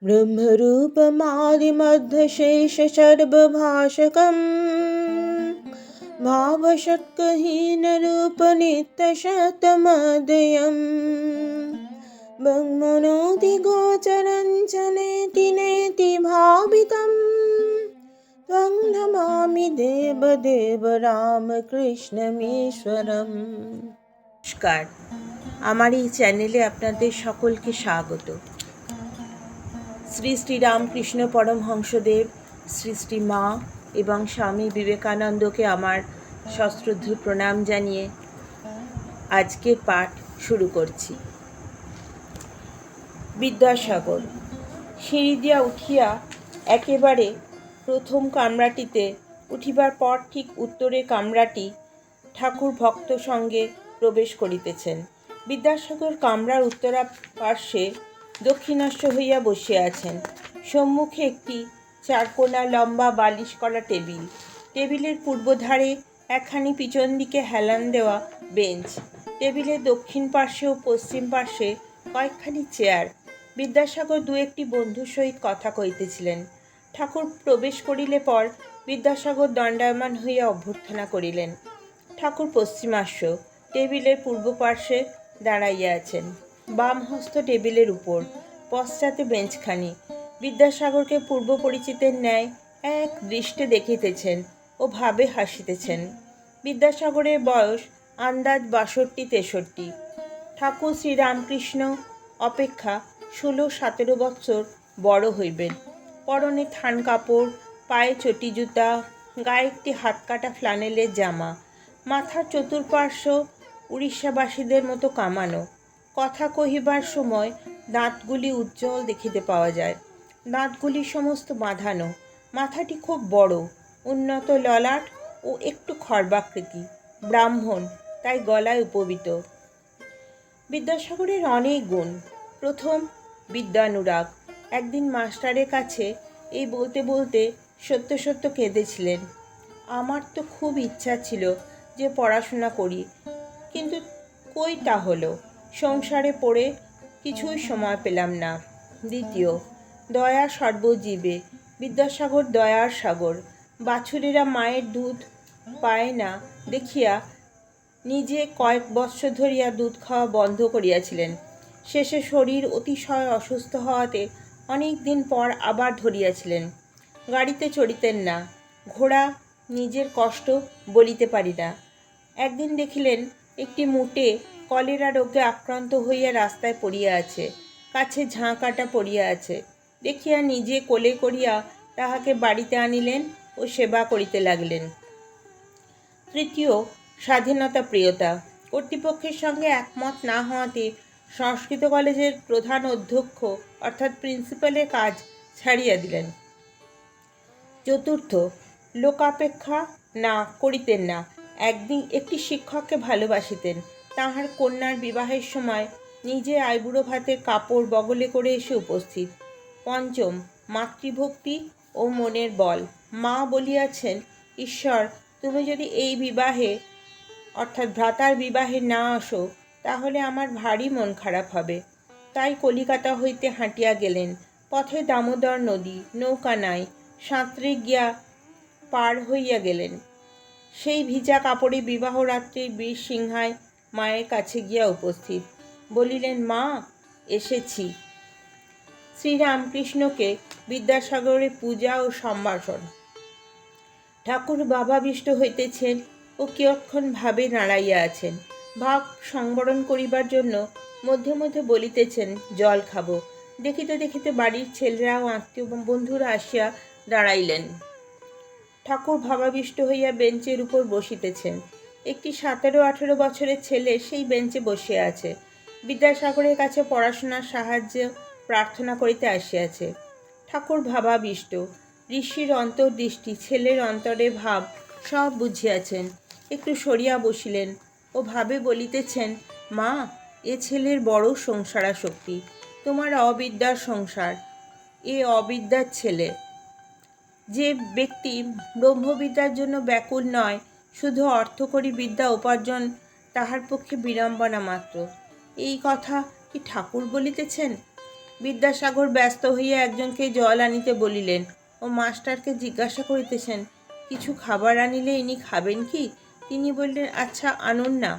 ब्रह्मरूपमादिमध्यशेषसर्वभाषकम् भावषट्कहीनरूपनित्यशतमदयम् ब्रह्मणोऽधिगोचरं च नेति नेति भावितं त्वं नमामि देवदेव রামকৃষ্ণমীশ্বরম। নমস্কার, আমার এই চ্যানেলে আপনাদের সকলকে স্বাগত। শ্রী শ্রী রামকৃষ্ণ পরমহংসদেব, শ্রী শ্রী মা এবং স্বামী বিবেকানন্দকে আমার সশ্রদ্ধ প্রণাম জানিয়ে আজকের পাঠ শুরু করছি। বিদ্যাসাগর। সিঁড়ি দিয়া উঠিয়া একেবারে প্রথম কামরাটিতে উঠিবার পর ঠিক উত্তরে কামরাটি ঠাকুর ভক্ত সঙ্গে প্রবেশ করিতেছেন। বিদ্যাসাগর কামরার উত্তরা পার্শ্বে দক্ষিণাস্য হইয়া বসিয়া আছেন। সম্মুখে একটি চারকোনা লম্বা বালিশ করা টেবিল, টেবিলের পূর্বধারে একখানি পিছন দিকে হেলান দেওয়া বেঞ্চ, টেবিলের দক্ষিণ পার্শ্বে ও পশ্চিম পার্শ্বে কয়েকখানি চেয়ার। বিদ্যাসাগর দু একটি বন্ধুর সহিত কথা কইতেছিলেন। ঠাকুর প্রবেশ করিলে পর বিদ্যাসাগর দণ্ডায়মান হইয়া অভ্যর্থনা করিলেন। ঠাকুর পশ্চিমাস্য টেবিলের পূর্ব পার্শ্বে দাঁড়াইয়া আছেন, বাম হস্ত টেবিলের উপর, পশ্চাতে বেঞ্চখানি। বিদ্যাসাগরকে পূর্ব পরিচিতের ন্যায় এক দৃষ্টে দেখিতেছেন ও ভাবে হাসিতেছেন। বিদ্যাসাগরের বয়স আন্দাজ 62-63। ঠাকুর শ্রীরামকৃষ্ণ অপেক্ষা 16-17 বৎসর বড় হইবেন। পরনে থান কাপড়, পায়ে চটি জুতা, গায়ে একটি হাতকাটা ফ্লানেলের জামা, মাথার চতুর্পার্শ্ব উড়িষ্যাবাসীদের মতো কামানো। কথা কহিবার সময় দাঁতগুলি উজ্জ্বল দেখিতে পাওয়া যায়। দাঁতগুলি সমস্ত বাঁধানো। মাথাটি খুব বড়, উন্নত ললাট ও একটু খর্বাকৃতি। ব্রাহ্মণ, তাই গলায় উপবীত। বিদ্যাসাগরের অনেক গুণ। প্রথম, বিদ্যানুরাগ। একদিন মাস্টারের কাছে এই বলতে বলতে সত্য সত্য কেঁদেছিলেন। আমার তো খুব ইচ্ছা ছিল যে পড়াশোনা করি, কিন্তু কই তা হলো, সংসারে পড়ে কিছুই সময় পেলাম না। দ্বিতীয়, দয়া সর্বজীবে। বিদ্যাসাগর দয়ার সাগর। বাছুরেরা মায়ের দুধ পায় না দেখিয়া নিজে কয়েক বৎসর ধরিয়া দুধ খাওয়া বন্ধ করিয়াছিলেন। শেষে শরীর অতিশয় অসুস্থ হওয়াতে অনেক দিন পর আবার ধরিয়াছিলেন। গাড়িতে চড়িতেন না, ঘোড়া নিজের কষ্ট বলিতে পারি না। একদিন দেখিলেন একটি মুটে কলেরা রোগে আক্রান্ত হইয়া রাস্তায় পড়িয়া আছে, কাছে ঝাঁ কাটা পড়িয়া আছে। দেখিয়া নিজে কোলে করিয়া তাহাকে বাড়িতে আনিলেন ও সেবা করিতে লাগিলেন। তৃতীয়, স্বাধীনতা প্রিয়তা। কর্তৃপক্ষের সঙ্গে একমত না হওয়াতে সংস্কৃত কলেজের প্রধান অধ্যক্ষ অর্থাৎ প্রিন্সিপালের কাজ ছাড়িয়া দিলেন। চতুর্থ, লোকাপেক্ষা না করিতেন না। একদিন একটি শিক্ষককে ভালোবাসিতেন। তাহার কন্যার বিবাহের সময় নিজে আইবুড়ো ভাতের কাপড় বগলে করে এসে উপস্থিত। পঞ্চম, মাতৃভক্তি ও মনের বল। মা বলিয়াছেন, ঈশ্বর, তুমি যদি এই বিবাহে অর্থাৎ ভ্রাতার বিবাহে না আসো তাহলে আমার ভারী মন খারাপ হবে। তাই কলিকাতা হইতে হাঁটিয়া গেলেন। পথে দামোদর নদী, নৌকা নাই, সাঁতরে গিয়া পার হইয়া গেলেন। সেই ভিজা কাপড়ে বিবাহ রাত্রে বীরসিংহায় মায়ের কাছে গিয়া উপস্থিত। বলিলেন, মা, এসেছি। শ্রীরামকৃষ্ণকে বিদ্যাসাগরের পূজা ও সম্ভাষণ। ঠাকুর ভাবাবিষ্ট হইতেছেন ও কিয়ৎক্ষণ ভাবে দাঁড়াইয়া আছেন। ভাব সংবরণ করিবার জন্য মধ্যে মধ্যে বলিতেছেন, জল খাবো। দেখিতে দেখিতে বাড়ির ছেলেরা ও আত্মীয় বন্ধুরা আসিয়া দাঁড়াইলেন। ঠাকুর ভাবাবিষ্ট হইয়া বেঞ্চের উপর বসিতেছেন। একটি 17-18 বছরের ছেলে সেই বেঞ্চে বসিয়া আছে। বিদ্যাসাগরের কাছে পড়াশোনার সাহায্য প্রার্থনা করিতে আসিয়াছে। ঠাকুর ভাবাবিষ্ট। ঋষির অন্তর্দৃষ্টি, ছেলের অন্তরের ভাব সব বুঝিয়াছেন। একটু সরিয়া বসিলেন ও ভাবে বলিতেছেন, মা, এ ছেলের বড় সংসারাসক্তি। তোমার অবিদ্যার সংসার, এ অবিদ্যার ছেলে। যে ব্যক্তি ব্রহ্মবিদ্যার জন্য ব্যাকুল নয়, শুধু অর্থকরী বিদ্যা উপার্জন তাহার পক্ষে বিড়ম্বনা মাত্র। এই কথা কি ঠাকুর বলিতেছেন? বিদ্যাসাগর ব্যস্ত হইয়া একজনকে জল আনিতে বলিলেন ও মাস্টারকে জিজ্ঞাসা করিতেছেন, কিছু খাবার আনিলে ইনি খাবেন কি? তিনি বললেন, আচ্ছা আনুন না।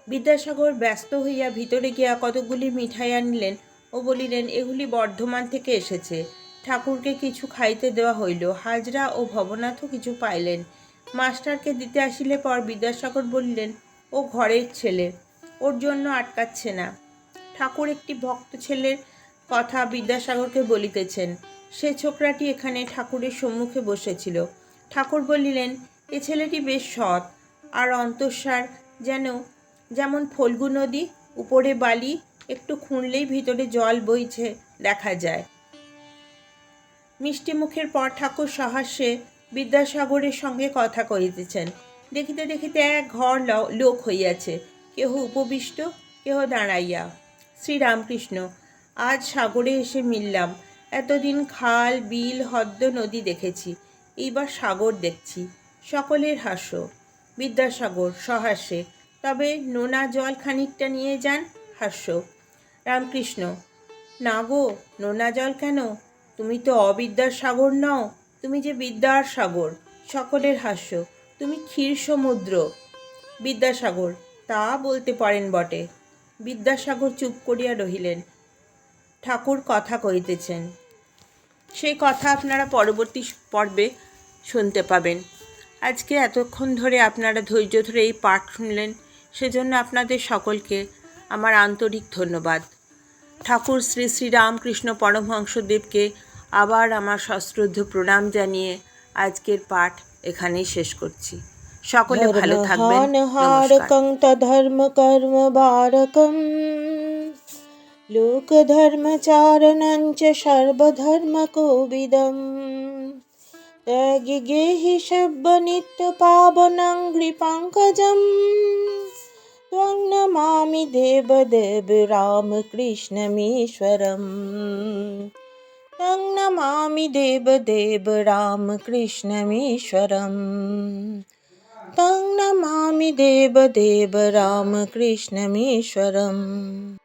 বিদ্যাসাগর ব্যস্ত হইয়া ভিতরে গিয়া কতকগুলি মিঠাই আনিলেন ও বলিলেন, এগুলি বর্ধমান থেকে এসেছে। ঠাকুরকে কিছু খাইতে দেওয়া হইল। হাজরা ও ভবনাথও কিছু পাইলেন। মাস্টারকে দিতে আসিলে পর বিদ্যাসাগর বলিলেন, ও ঘরের ছেলে, ওর জন্য আটকাচ্ছে না। ঠাকুর একটি ভক্ত ছেলের কথা বিদ্যাসাগরকে বলিতেছেন। সে ছোকরাটি এখানে ঠাকুরের সম্মুখে বসেছিল। ঠাকুর বলিলেন, এ ছেলেটি বেশ সৎ আর অন্তঃসার, যেমন ফল্গু নদী, উপরে বালি, একটু খুঁড়লেই ভিতরে জল বইছে দেখা যায়। মিষ্টি মুখের পর ঠাকুর সহাস্যে বিদ্যাসাগরের সঙ্গে কথা কহিতেছেন। দেখিতে দেখিতে এক ঘর লোক হইয়াছে, কেহ উপবিষ্ট, কেহ দাঁড়াইয়া। শ্রীরামকৃষ্ণ, আজ সাগরে এসে মিললাম। এতদিন খাল, বিল, হদ্দ, নদী দেখেছি, এইবার সাগর দেখছি। সকলের হাস্য। বিদ্যাসাগর সহাস্যে, তবে নোনা জল খানিকটা নিয়ে যান। হাস্য। রামকৃষ্ণ, না গো, নোনা জল কেন? তুমি তো অবিদ্যার সাগর নও, তুমি যে বিদ্যার সাগর। সকলের হাস্য। তুমি ক্ষীর সমুদ্র। বিদ্যাসাগর, তা বলতে পারেন বটে। বিদ্যাসাগর চুপ করিয়া রহিলেন। ঠাকুর কথা কহিতেছেন। সেই কথা আপনারা পরবর্তী পর্বে শুনতে পাবেন। আজকে এতক্ষণ ধরে আপনারা ধৈর্য ধরে এই পাঠ শুনলেন, সেজন্য আপনাদের সকলকে আমার আন্তরিক ধন্যবাদ। ঠাকুর শ্রী শ্রী রামকৃষ্ণ পরমহংসদেবকে আবার আমার সশ্রদ্ধ প্রণাম জানিয়ে আজকের পাঠ এখানেই শেষ করছি। সকলে ভালো থাকবেন। হারকং তধর্ম কর্ম বারকম লোকধর্মচারণঞ্চ সর্বধর্মকোবিদম ত্যাগি গেহি সব্য নিত্য পাবনং কৃপঙ্কজম ত্বং নমামি দেবদেব রামকৃষ্ণমীশ্বরম तं नमामि देवदेव रामकृष्णमीश्वरम् तं नमामि देवदेव रामकृष्णमीश्वरम्।